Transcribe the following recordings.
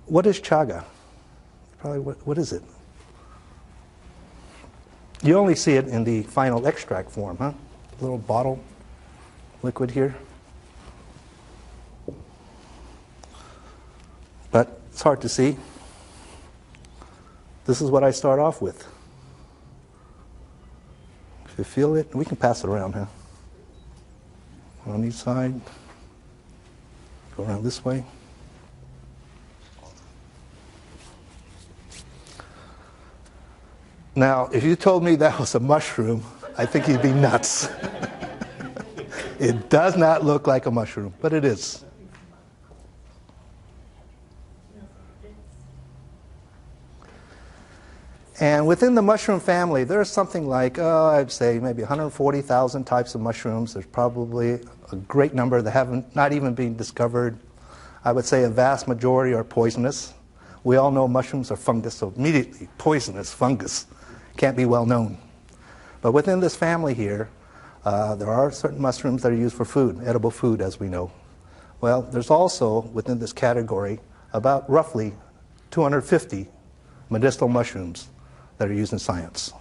What is chaga? Probably, what is it? You only see it in the final extract form, huh? Little bottle, liquid here. But it's hard to see. This is what I start off with. If you feel it, we can pass it around, huh? On each side. Go around this way. Now, if you told me that was a mushroom, I think you'd be nuts. It does not look like a mushroom, but it is. And within the mushroom family, there's something like, I'd say maybe 140,000 types of mushrooms. There's probably a great number that haven't not even been discovered. I would say a vast majority are poisonous. We all know mushrooms are fungus, so immediately poisonous fungus can't be well known. But within this family here, there are certain mushrooms that are used for food, edible food, as we know. Well, there's also, within this category, about roughly 250 medicinal mushrooms that are used in science.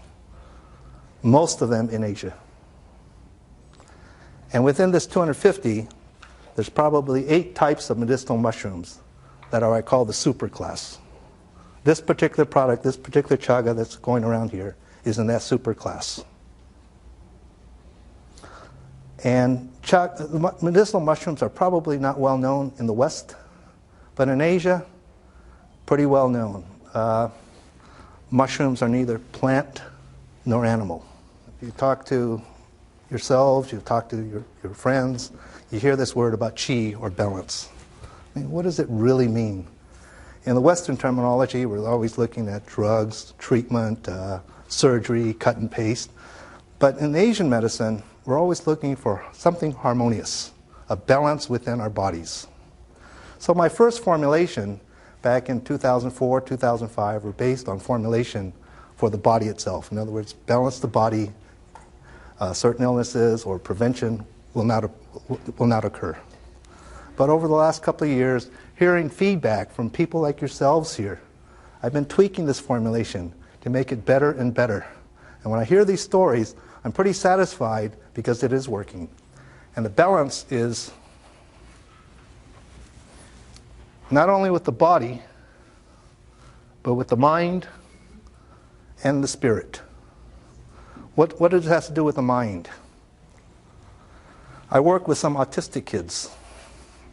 Most of them in Asia. And within this 250, there's probably 8 types of medicinal mushrooms that are, I call, the superclass. This particular product, this particular chaga that's going around here, is in that superclass. And medicinal mushrooms are probably not well known in the West, but in Asia, pretty well known. Mushrooms are neither plant nor animal. If you talk to yourselves, you talk to your friends, you hear this word about chi, or balance. I mean, what does it really mean? In the Western terminology, we're always looking at drugs, treatment, surgery, cut and paste. But in Asian medicine, we're always looking for something harmonious, a balance within our bodies. So my first formulation back in 2004, 2005 were based on formulation for the body itself. In other words, balance the body, certain illnesses or prevention will not occur. But over the last couple of years, hearing feedback from people like yourselves here, I've been tweaking this formulation to make it better and better. And when I hear these stories, I'm pretty satisfied because it is working. And the balance is not only with the body, but with the mind and the spirit. What does it have to do with the mind? I work with some autistic kids.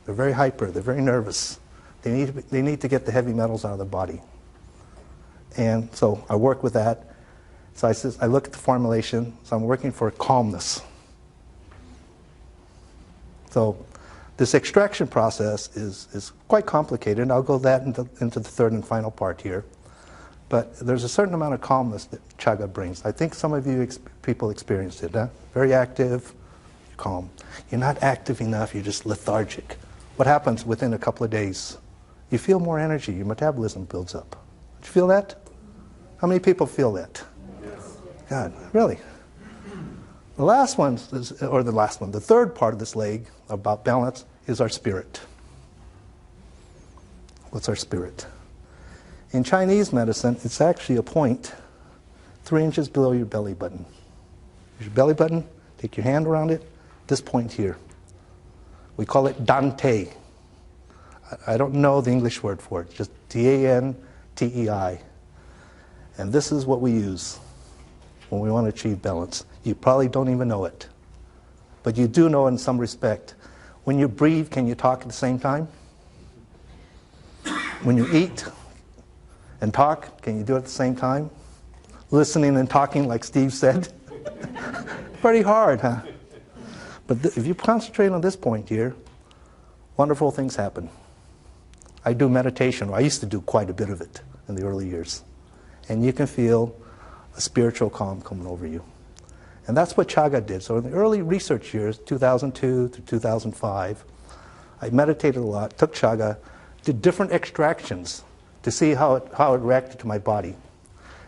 They're very hyper, they're very nervous. They need to get the heavy metals out of their body. And so I work with that. So I look at the formulation, so I'm working for calmness. So this extraction process is quite complicated, and I'll go that into the third and final part here. But there's a certain amount of calmness that chaga brings. I think some of you people experienced it, huh? Very active, calm. You're not active enough, you're just lethargic. What happens within a couple of days? You feel more energy, your metabolism builds up. Did you feel that? How many people feel that? Yes. God, really? The last one, the third part of this leg about balance is our spirit. What's our spirit? In Chinese medicine, it's actually a point 3 inches below your belly button. Here's your belly button, take your hand around it, this point here. We call it Dante. I don't know the English word for it, just D-A-N-T-E-I. And this is what we use when we want to achieve balance. You probably don't even know it, but you do know in some respect. When you breathe, can you talk at the same time? When you eat and talk, can you do it at the same time? Listening and talking, like Steve said. Pretty hard, huh? But if you concentrate on this point here, wonderful things happen. I do meditation. I used to do quite a bit of it in the early years. And you can feel a spiritual calm coming over you. And that's what Chaga did. So in the early research years, 2002 to 2005, I meditated a lot, took Chaga, did different extractions to see how it reacted to my body.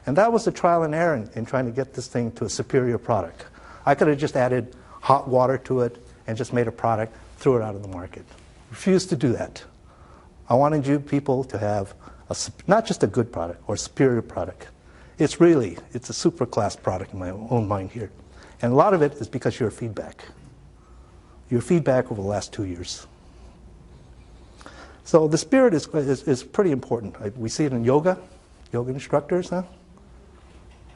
And that was the trial and error in trying to get this thing to a superior product. I could have just added hot water to it and just made a product, threw it out of the market. Refused to do that. I wanted you people to have not just a good product or a superior product. It's a super class product in my own mind here. And a lot of it is because of your feedback. Your feedback over the last 2 years. So the spirit is pretty important. We see it in yoga instructors. Huh?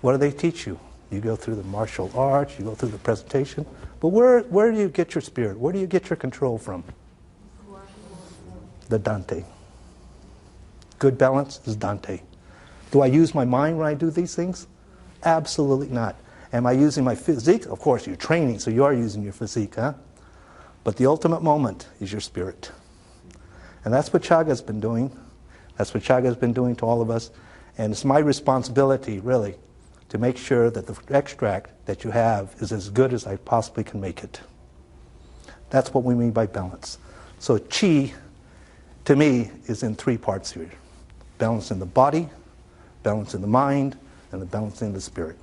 What do they teach you? You go through the martial arts, you go through the presentation. But where do you get your spirit? Where do you get your control from? The Dante. Good balance is Dante. Do I use my mind when I do these things? Absolutely not. Am I using my physique? Of course, you're training, so you are using your physique, huh? But the ultimate moment is your spirit. And that's what Chaga's been doing. That's what Chaga's been doing to all of us. And it's my responsibility, really, to make sure that the extract that you have is as good as I possibly can make it. That's what we mean by balance. So chi, to me, is in 3 parts here. Balance in the body, balance in the mind, and the balance in the spirit.